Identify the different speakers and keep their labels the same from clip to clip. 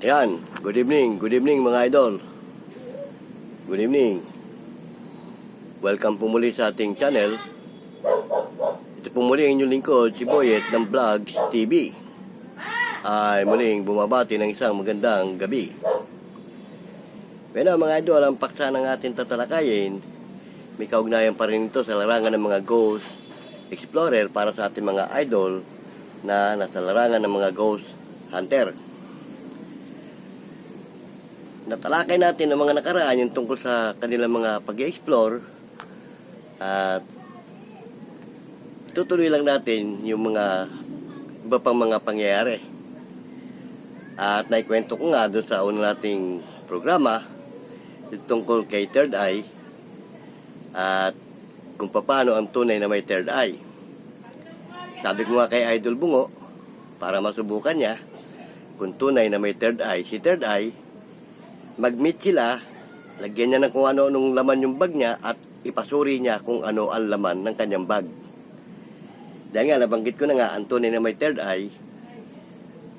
Speaker 1: Ayan, good evening mga idol. Good evening. Welcome po muli sa ating channel. Ito po muli ang inyong lingkod, si Boyet ng Vlogs TV. Ay muling bumabati ng isang magandang gabi. Bueno mga idol, ang paksa ng ating tatalakayin, may kaugnayan pa rin ito sa larangan ng mga Ghost Explorer para sa ating mga idol na nasa larangan ng mga Ghost Hunter. Natalakay natin ang mga nakaraan yung tungkol sa kanilang mga pag-explore at tutuloy lang natin yung mga iba pang mga pangyayari. At naikwento ko nga doon sa unang nating programa yung tungkol kay Third Eye at kung paano ang tunay na may Third Eye. Sabi ko nga kay Idol Bungo para masubukan niya kung tunay na may Third Eye. Si Third Eye, mag-meet sila, lagyan niya ng kung ano nung laman yung bag niya at ipasuri niya kung ano ang laman ng kanyang bag. Dahil nga, nabanggit ko na nga, ang tunay na may Third Eye,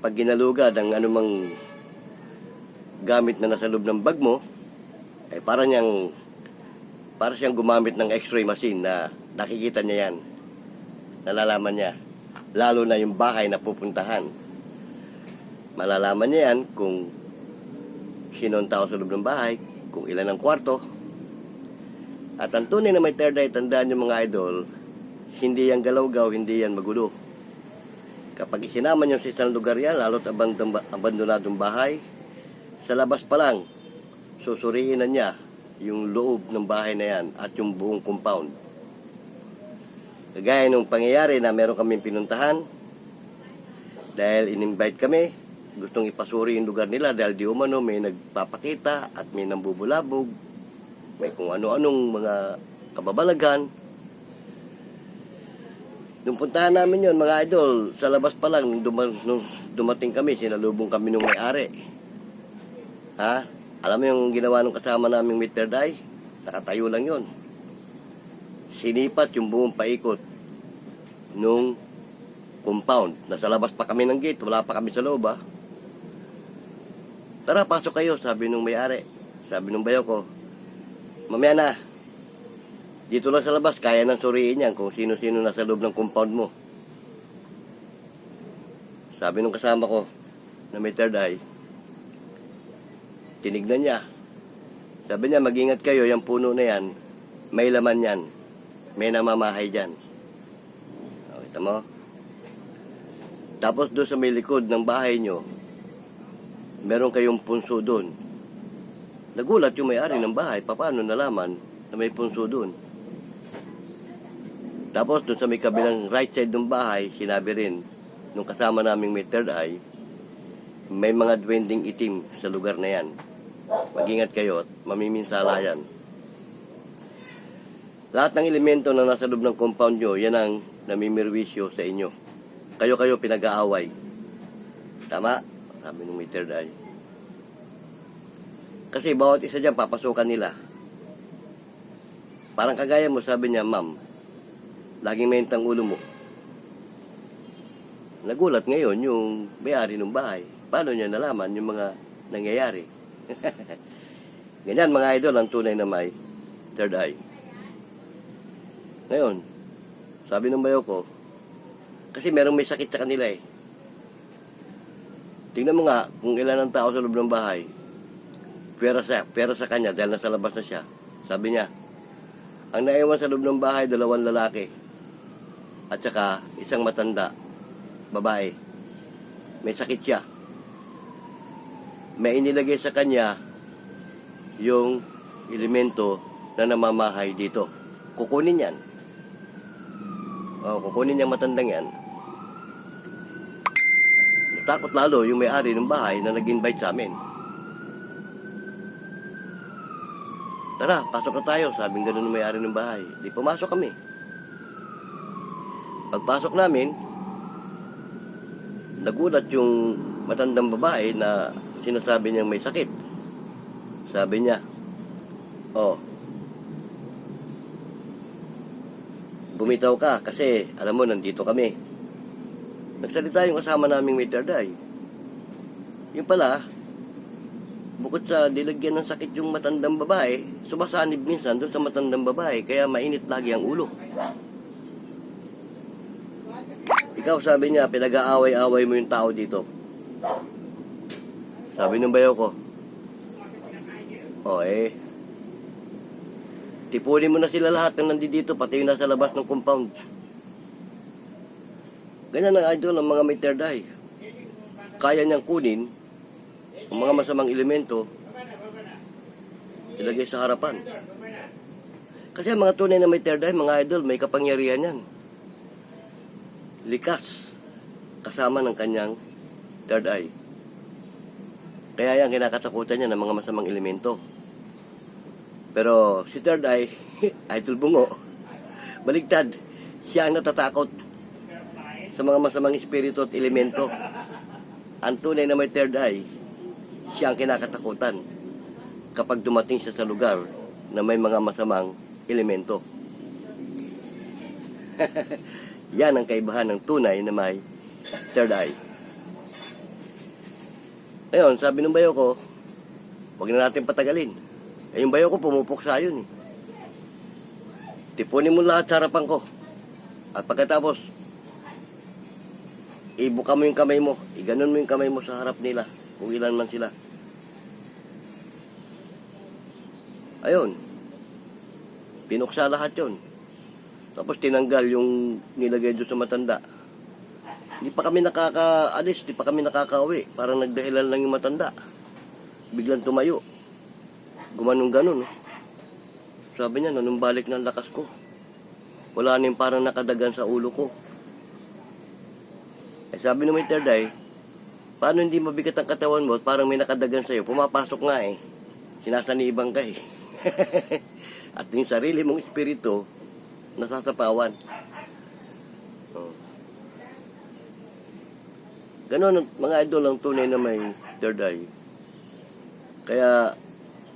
Speaker 1: pag ginalugad ang anumang gamit na nasa loob ng bag mo, ay para siyang gumamit ng x-ray machine na nakikita niya yan, nalalaman niya, lalo na yung bahay na pupuntahan. Malalaman niya yan kung sino ang tao sa loob ng bahay, kung ilan ang kwarto. At ang tunay na may Third Eye, tandaan yung mga idol, hindi yan galaw-gaw, hindi yan magulo. Kapag isinama niyo sa isang lugar yan, lalo't abandonadong bahay, sa labas pa lang, susuriin na niya yung loob ng bahay na yan at yung buong compound. Kagaya nung pangyayari na meron kaming pinuntahan, dahil in-invite kami, gustong ipasuri yung lugar nila dahil di umano may nagpapakita at may nambubulabog, may kung ano-anong mga kababalaghan. Nung puntahan namin yon mga idol, sa labas pa lang, nung dumating kami, sinalubong kami nung may-ari. Ha? Alam mo yung ginawa nung kasama naming Mr. Dai? Nakatayo lang yon. Sinipat yung buong paikot nung compound. Nasa labas pa kami ng gate, wala pa kami sa loob, ha? Tara, pasok kayo, sabi nung may-ari. Sabi nung bayo ko, mamaya na, dito lang sa labas, kaya nang suriin yan kung sino-sino nasa loob ng compound mo. Sabi nung kasama ko, na may Third Eye, tinignan niya. Sabi niya, mag-ingat kayo, yung puno na yan, may laman yan, may namamahay dyan. O, kita mo? Tapos doon sa may likod ng bahay nyo, meron kayong punso doon. Nagulat yung may-ari ng bahay, paano nalaman na may punso doon? Tapos doon sa may kabilang right side ng bahay, sinabi rin, nung kasama naming may Third Eye, may mga duwending itim sa lugar na yan. Mag-ingat kayo at mamiminsala yan. Lahat ng elemento na nasa loob ng compound nyo, yan ang namimirwisyo sa inyo. Kayo pinag-aaway. Tama? Sabi nung may Third Eye. Kasi bawat isa dyan, papasukan nila. Parang kagaya mo, sabi niya, ma'am, laging maintang ulo mo. Nagulat ngayon yung may-ari ng bahay. Paano niya nalaman yung mga nangyayari? Ganyan mga idol, ang tunay na may Third Eye. Ngayon, sabi ng bayo ko, kasi merong may sakit sa kanila eh. Tingnan mo nga kung ilan ang tao sa loob ng bahay. Pera sa kanya dahil nasa labas na siya. Sabi niya, ang naiwan sa loob ng bahay, 2 lalaki. At saka isang matanda, babae. May sakit siya. May inilagay sa kanya yung elemento na namamahay dito. Kukunin yan. Kukunin niyang matandang yan. Takot lalo yung may-ari ng bahay na nag-invite sa amin. Tara, pasok na tayo, sabing gano'n ng may-ari ng bahay. Di pumasok kami. Pagpasok namin, nagulat yung matandang babae na sinasabi niyang may sakit. Sabi niya, bumitaw ka kasi alam mo nandito kami. Nagsalita yung kasama naming may Third Eye. Yung pala, bukod sa dilagyan ng sakit yung matandang babae, sumasanib minsan doon sa matandang babae, kaya mainit lagi ang ulo. Ikaw, sabi niya, pinag-aaway-aaway mo yung tao dito. Sabi ng bayaw ko, tipunin mo na sila lahat ng nandito, pati yung nasa labas ng compound. Ganyan ang idol ang mga may third eye. Kaya niyang kunin ang mga masamang elemento, ilagay sa harapan. Kasi ang mga tunay na may third eye, mga idol, may kapangyarihan yan. Likas, kasama ng kanyang third eye. Kaya yan, kinakatakutan niya ng mga masamang elemento. Pero si third eye, idol bungo, baligtad, siya ang natatakot sa mga masamang espiritu at elemento. Ang tunay na may third eye, siya ang kinakatakutan kapag dumating siya sa lugar na may mga masamang elemento. Yan ang kaibahan ng tunay na may third eye. Ngayon, sabi ng bayo ko, huwag na natin patagalin. Yung bayo ko pumupuksa yun. Tipunin mo lahat sa harapan ko. At pagkatapos, ibuka mo yung kamay mo. Iganon mo yung kamay mo sa harap nila. Kung ilan man sila. Ayun. Pinuksa lahat yun. Tapos tinanggal yung nilagay doon sa matanda. Hindi pa kami nakakaalis, hindi pa kami nakakauwi. Parang nagdahilan lang yung matanda. Biglang tumayo. Gumanong ganon. Sabi niya, nanumbalik ng lakas ko. Wala na yung parang nakadagan sa ulo ko. Sabi ng may third eye, paano hindi mabigat ang katawan mo at parang may nakadagan sa'yo? Pumapasok nga eh. Sinasanibang ka eh. At yung sarili mong espiritu, nasasapawan. Ganon mga idol ang tunay na may third eye. Kaya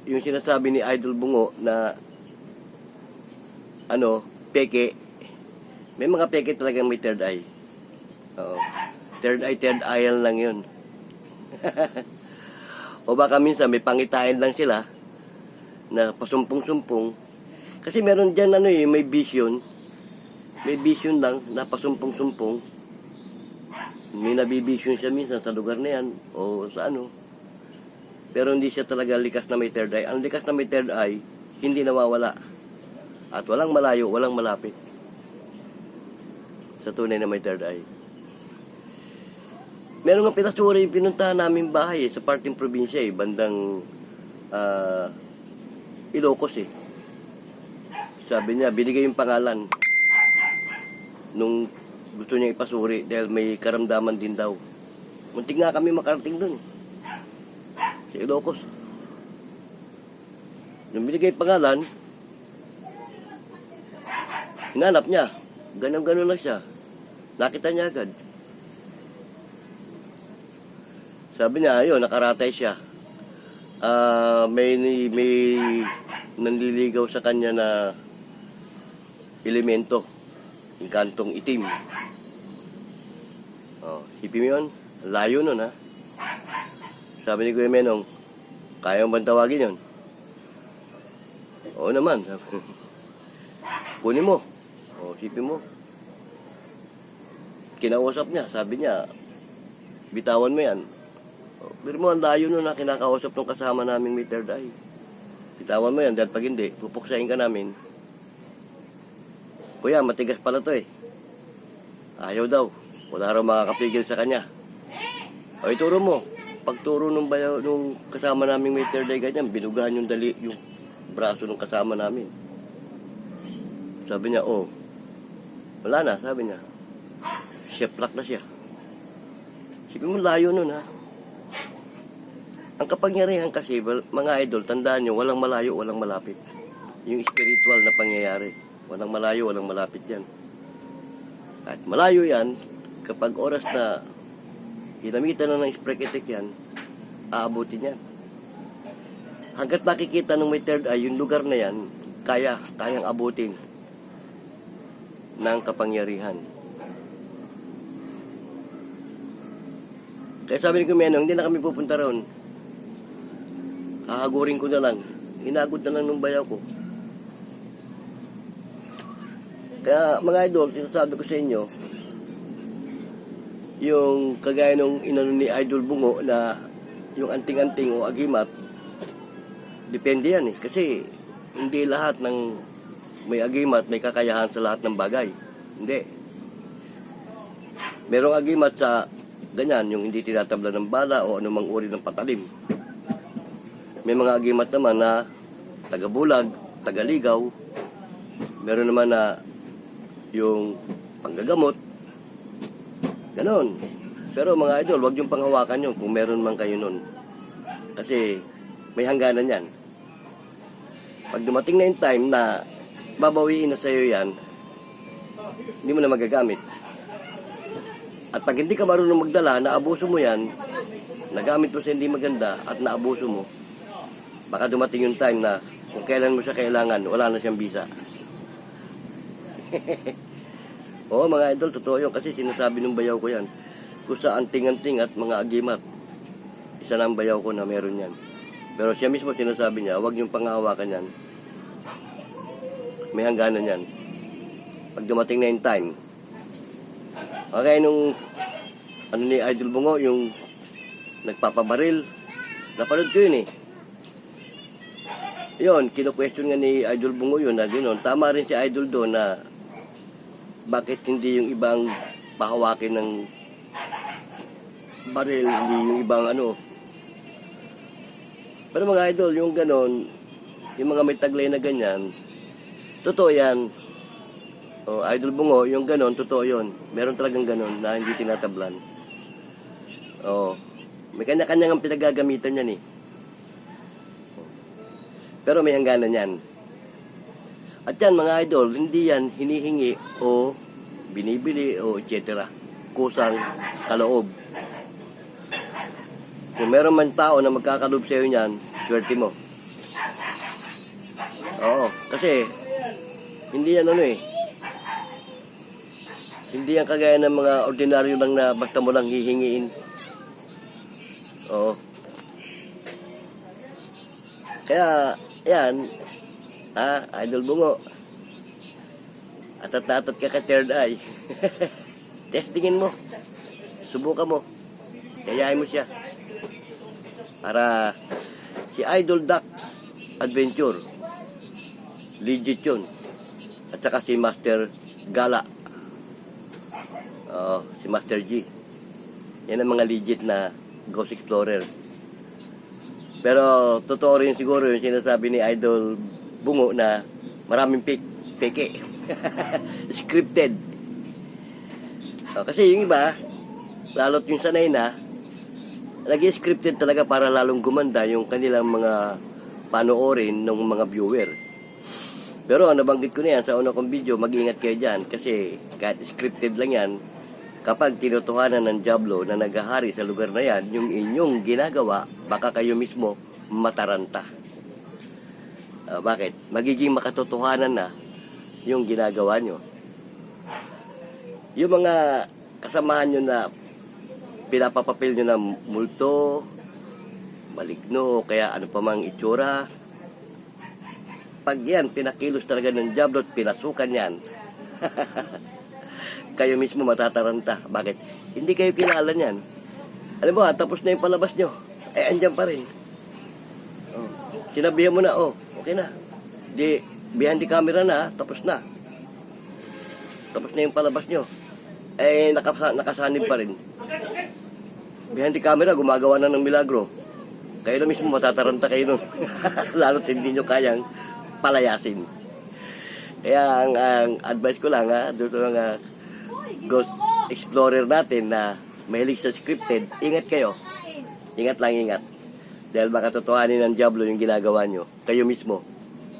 Speaker 1: yung sinasabi ni Idol Bungo na peke, may mga peke talagang may third eye. Third eye lang yun. O baka minsan may pangitain lang sila na pasumpong-sumpong. Kasi meron dyan may vision. May vision lang na pasumpong-sumpong. May nabivision siya minsan sa lugar na yan o sa Pero hindi siya talaga likas na may third eye. Ang likas na may third eye, hindi nawawala. At walang malayo, walang malapit. Sa tunay na may third eye. Meron nga pinasura yung pinuntahan namin bahay sa parting probinsya bandang Ilocos Sabi niya, binigay yung pangalan nung gusto niya ipasuri dahil may karamdaman din daw. Muntik nga kami makarating dun. Sa Ilocos. Nung binigay pangalan, hinanap niya. Ganon-ganon lang siya. Nakita niya agad. Sabi niya, ayun, nakaratay siya. May nanliligaw sa kanya na elemento. Yung kantong itim. Sipin mo yun? Layo nun, ha? Sabi ni Kuya Menong, kaya mo bang tawagin yun? Oo naman. Kunin mo. Sipin mo. Kinausap niya. Sabi niya, bitawan mo yan. Pero mo, ang layo nun na kinakausap ng kasama namin may third eye. Bitawan mo yan, dahil pag hindi, pupuksain ka namin. Kuya, matigas pala to Ayaw daw. Wala raw makakapigil sa kanya. Ituro mo. Pagturo nung kasama namin may third eye ganyan, binugahan yung braso ng kasama namin. Sabi niya, wala na, sabi niya. Sheplak na siya. Sabi mo, layo nun, ha? Ang kapangyarihan kasi, mga idol, tandaan nyo, walang malayo, walang malapit. Yung spiritual na pangyayari. Walang malayo, walang malapit yan. At malayo yan, kapag oras na ginamitan na ng spreketik yan, aabutin yan. Hanggat nakikita ng may third eye, yung lugar na yan, kayang abutin ng kapangyarihan. Kaya sabi ni Kumenong, hindi na kami pupunta roon. hahagurin ko na lang. Hinagod na lang ng bayaw ko. Kaya mga idol, sinasabi ko sa inyo, yung kagaya nung inano ni Idol Bungo na yung anting-anting o agimat, depende yan eh. Kasi hindi lahat ng may agimat may kakayahan sa lahat ng bagay. Hindi. Merong agimat sa ganyan, yung hindi tinatabla ng bala o anumang uri ng patalim. May mga agimat naman na tagabulag, tagaligaw. Meron naman na yung panggagamot. Ganon. Pero mga idol, huwag yung panghawakan yun kung meron man kayo nun. Kasi may hangganan yan. Pag dumating na yung time na babawiin na sa'yo yan, hindi mo na magagamit. At pag hindi ka marunong magdala, naabuso mo yan, nagamit mo sa hindi maganda at naabuso mo, baka dumating yung time na kung kailan mo siya kailangan, wala na siyang bisa. Oo mga idol, totoo yun kasi sinasabi ng bayaw ko yan. Kung sa anting-anting at mga agimat, isa na ang bayaw ko na meron yan. Pero siya mismo sinasabi niya, huwag yung panghahawakan yan. May hangganan yan. Pag dumating na yung time. Okay, nung ano ni Idol Bungo, yung nagpapabaril, napanood ko yun eh. Yun, kino-question nga ni Idol Bungo yun na gano'n. Tama rin si Idol doon na bakit hindi yung ibang pahawakin ng baril, hindi yung ibang ano. Pero mga idol, yung gano'n, yung mga may taglay na ganyan, totoo yan. O, Idol Bungo, yung gano'n, totoo yun. Meron talagang gano'n na hindi tinatablan. O, may kanya-kanya ang pinagagamitan yan eh. Pero may hangganan yan. At yan mga idol, hindi yan hinihingi o binibili o etc. Kusang kaloob. Kung meron man tao na magkakaloob sa'yo niyan, swerte mo. Oo, kasi hindi yan ano eh. Hindi yan kagaya ng mga ordinaryo lang na basta mo lang hihingiin. Oo. Kaya, yan, Idol Bungo. Atat-atat ka ka third eye. Testingin mo. Subukan mo. Kayahin mo siya. Para si Idol Duck Adventure. Legit yun. At saka si Master Gala. Si Master G. Yan ang mga legit na Ghost Explorer. Pero totoo rin siguro yung sinasabi ni Idol Bungo na maraming peke. Scripted. Kasi yung iba, lalo't yung sanay na, lagi scripted talaga para lalong gumanda yung kanilang mga panoorin ng mga viewer. Pero nabanggit ko na yan sa una kong video, mag-ingat kayo dyan kasi kahit scripted lang yan, kapag tinutuhanan ng Diablo na naghahari sa lugar na yan, yung inyong ginagawa, baka kayo mismo mataranta. Bakit? Magiging makatotohanan na yung ginagawa nyo. Yung mga kasamahan nyo na pinapapapil nyo na multo, maligno, kaya ano pa mang itsura, pag yan, pinakilos talaga ng Diablo at pinasukan yan, kayo mismo matataranta. Bakit? Hindi kayo kilala niyan. Alam mo, tapos na yung palabas nyo. Andyan pa rin. Sinabihan mo na, okay na. Behind the camera na, tapos na. Tapos na yung palabas nyo. Nakasanib pa rin. Behind the camera, gumagawa na ng milagro. Kayo na mismo matataranta kayo nun. Lalo't hindi nyo kayang palayasin. Kaya ang advice ko lang, doon sa mga Ghost Explorer natin na mahilig sa scripted, ingat kayo. Ingat lang, ingat. Dahil baka totohanin ng Diablo yung ginagawa nyo. Kayo mismo,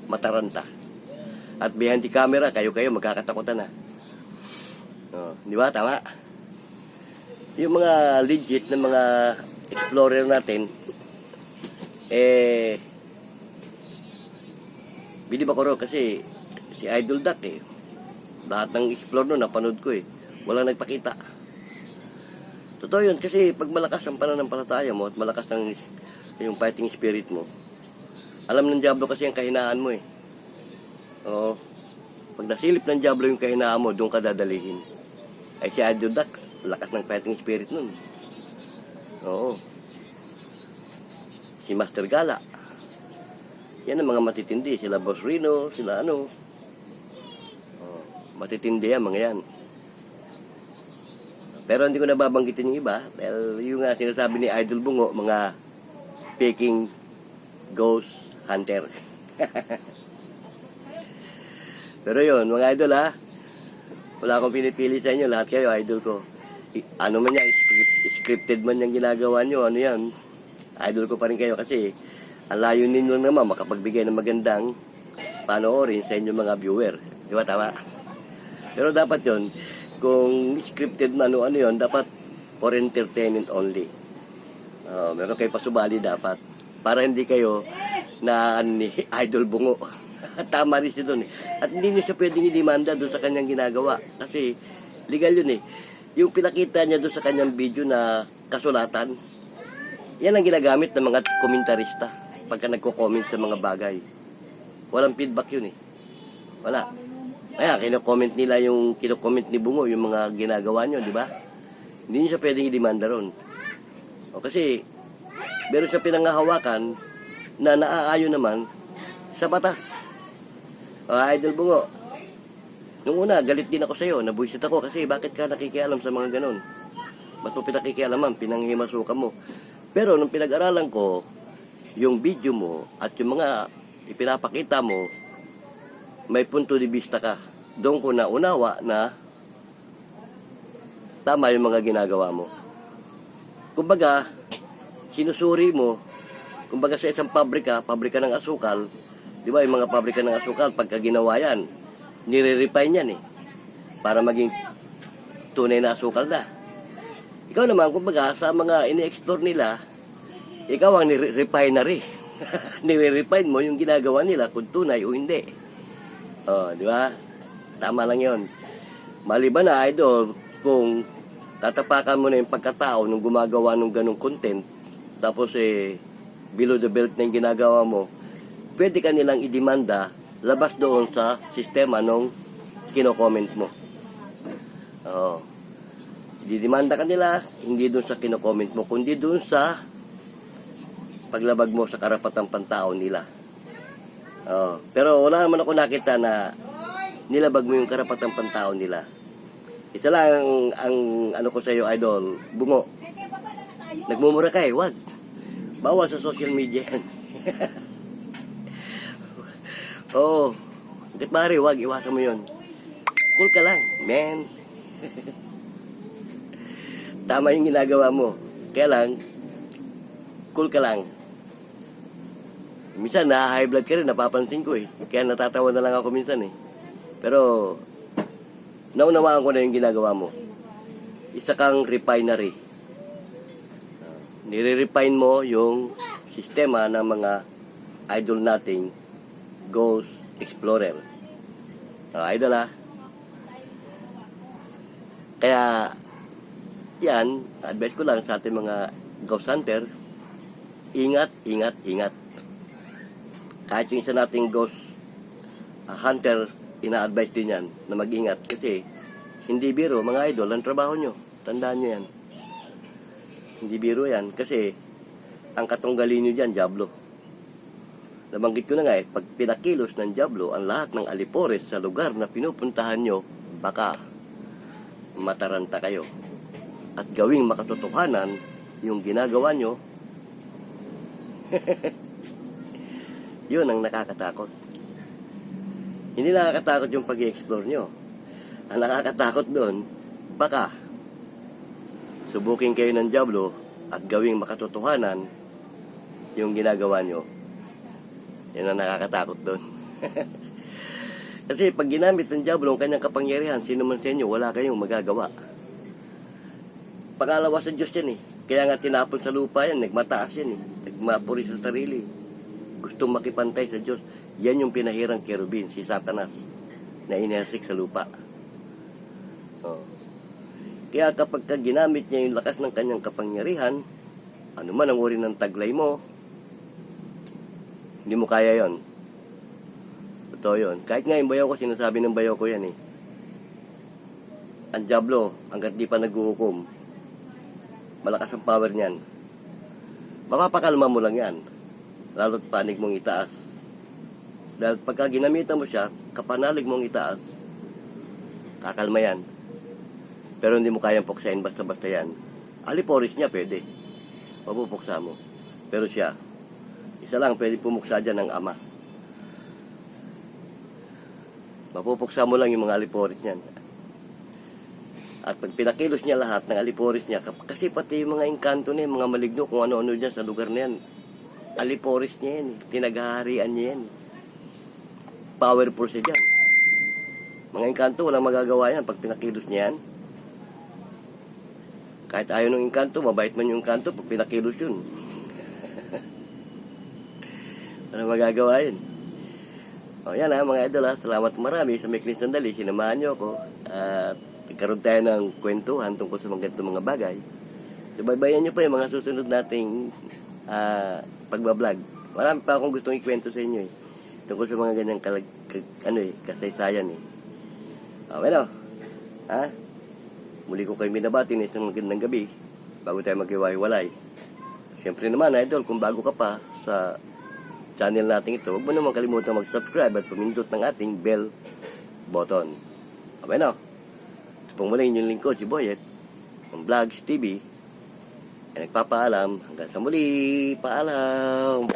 Speaker 1: mataranta. At behind the camera, kayo magkakatakutan na. Di ba? Tama. Yung mga legit na mga explorer natin, bilib ako rin kasi si Idol Duck lahat ng explore nun, napanood ko walang nagpakita. Totoo yun kasi pag malakas ang pananampalataya mo at malakas ang yung fighting spirit mo, Alam ng Diablo kasi ang kahinaan mo eh. Oo. Pag nasilip ng Diablo yung kahinaan mo, doon ka dadalihin. Ay si Idol Dax, lakas ng fighting spirit nun. Oo. Si Master Gala. Yan ang mga matitindi. Sila Boss Rino, sila ano. Oo. Matitindi yan, mga yan. Pero hindi ko nababanggitin yung iba. Dahil yung nga sinasabi ni Idol Bungo, mga faking ghost hunter. Pero yun, mga idol ha. Wala akong pinipili sa inyo. Lahat kayo, idol ko. Ano man yan, scripted man yung ginagawa nyo, ano yan. Idol ko pa rin kayo kasi ang layo ninyo naman makapagbigay ng magandang panoorin sa inyong mga viewer. Di ba, tama? Pero dapat yun, kung scripted man o ano yun, dapat for entertainment only. Meron kayo pasubali dapat. Para hindi kayo na ni Idol Bungo. Tama rin siya doon eh. At hindi niya siya pwedeng i-demanda doon sa kanyang ginagawa. Kasi legal yun eh. Yung pinakita niya doon sa kanyang video na kasulatan, yan ang ginagamit ng mga komentarista pagka nagko-comment sa mga bagay. Walang feedback yun eh. Wala. Kaya kino-comment nila yung kino-comment ni Bungo, yung mga ginagawa nyo, di ba? Hindi niya siya pwedeng i-demanda ron. O kasi meron siya pinangahawakan na naaayon naman sa batas. Idol Bungo, nung una, galit din ako sa'yo, nabuisit ako kasi bakit ka nakikialam sa mga ganon? Ba't mo pinakikialaman, pinanghimasukan mo? Pero nung pinag-aralan ko, yung video mo at yung mga ipinapakita mo, may punto de vista ka. Doon ko naunawa na tama yung mga ginagawa mo. Kumbaga, sinusuri mo, kumbaga sa isang pabrika ng asukal, di ba yung mga pabrika ng asukal, pagka ginawa yan, nire-refine yan eh, para maging tunay na asukal na. Ikaw naman, kumbaga, sa mga ini-explore nila, ikaw ang nire-refinery. Nire-refine mo yung ginagawa nila kung tunay o hindi. Di ba? Tama lang yon. Maliban na, idol, kung tatapakan mo na yung pagkatao nung gumagawa ng ganong content, tapos below the belt na yung ginagawa mo, pwede ka nilang idemanda labas doon sa sistema nung kino-comment mo. Didemanda ka nila, hindi doon sa kino-comment mo, kundi doon sa paglabag mo sa karapatang pantao nila. Pero wala naman ako nakita na nilabag mo yung karapatang pantao nila. Isa lang ang ano ko sa iyo, Idol Bungo. Nagmumura ka eh, wag. Bawal sa social media yan. Oo. Hanggat maaari, wag. Iwasan mo yun. Cool ka lang, man. Tama yung ginagawa mo. Kaya lang, cool ka lang. Minsan, na-high blood ka rin, napapansin ko eh. Kaya natatawa na lang ako minsan eh. Pero, naunawaan ko na yung ginagawa mo. Isa kang refinery. Nire-refine mo yung sistema ng mga idol nating Ghost Explorer. Idol ha. Kaya, yan, advice ko lang sa ating mga ghost hunter, ingat, ingat, ingat. Kahit yung isa nating ghost hunter, ina-advise din yan na mag-ingat kasi hindi biro, mga idol, ang trabaho nyo. Tandaan nyo yan. Hindi biro yan kasi ang katunggali nyo dyan, Diablo. Nabanggit ko na nga pag pinakilos ng Diablo ang lahat ng alipores sa lugar na pinupuntahan nyo, baka mataranta kayo. At gawing makatotohanan yung ginagawa nyo, yun ang nakakatakot. Hindi nakakatakot yung pag-i-explore nyo. Ang nakakatakot doon, baka subukin kayo ng Diablo at gawing makatotohanan yung ginagawa nyo. Yan ang nakakatakot doon. Kasi pag ginamit ng Diablo ang kanyang kapangyarihan, sino man sa inyo, wala kayong magagawa. Pangalawa sa Diyos yan eh. Kaya nga tinapon sa lupa yan, nagmataas yan eh. Nagmapuri sa sarili. Gustong makipantay sa Diyos. Yan yung pinahirang kerubin, si Satanas, na inihasik sa lupa. Kaya kapag ginamit niya yung lakas ng kanyang kapangyarihan, ano man ang uri ng taglay mo, Hindi mo kaya yon. Totoo yun. Kahit nga yung bayaw ko, sinasabi ng bayaw ko yan eh. Ang Diablo, hanggat di pa nag-uukom, malakas ang power niyan. Mapapakalma mo lang yan. Lalo't panig mong itaas. Dahil pagka ginamitan mo siya, kapanalig mong itaas, kakalma yan. Pero hindi mo kayang puksain basta-basta yan. Aliporis niya pwede. Mapupuksa mo. Pero siya, isa lang pwede pumuksa dyan ng ama. Mapupuksa mo lang yung mga aliporis niyan. At pag pinakilos niya lahat ng aliporis niya, kasi pati yung mga engkanto niya, mga maligno, kung ano-ano dyan sa lugar na yan, aliporis niya yan. Tinaghaharian niya yan. Powerful siya dyan. Mga engkanto, walang magagawa yan pag pinakilos niya yan. Kahit ayaw ng engkanto, mabait man yung engkanto pag pinakilos yun. Walang magagawa yun. O yan mga idol salamat marami sa maikling sandali. Sinamahan niyo ako at nagkaroon tayo ng kwentuhan tungkol sa mga ganitong mga bagay. Subaybayan niyo pa yung mga susunod nating pagbablog. Marami pa akong gustong ikwento sa inyo tungkol sa mga ganyang kasaysayan bueno, muli ko kayo minabati na isang magandang gabi bago tayo maghiwa-hiwalay. Siyempre naman idol, kung bago ka pa sa channel natin ito, huwag mo naman kalimutan mag-subscribe at pumindot ng ating bell button. Ito pong muli inyong lingkod, si Boyet, ng Vlogs TV, ay nagpapaalam. Hanggang sa muli, paalam!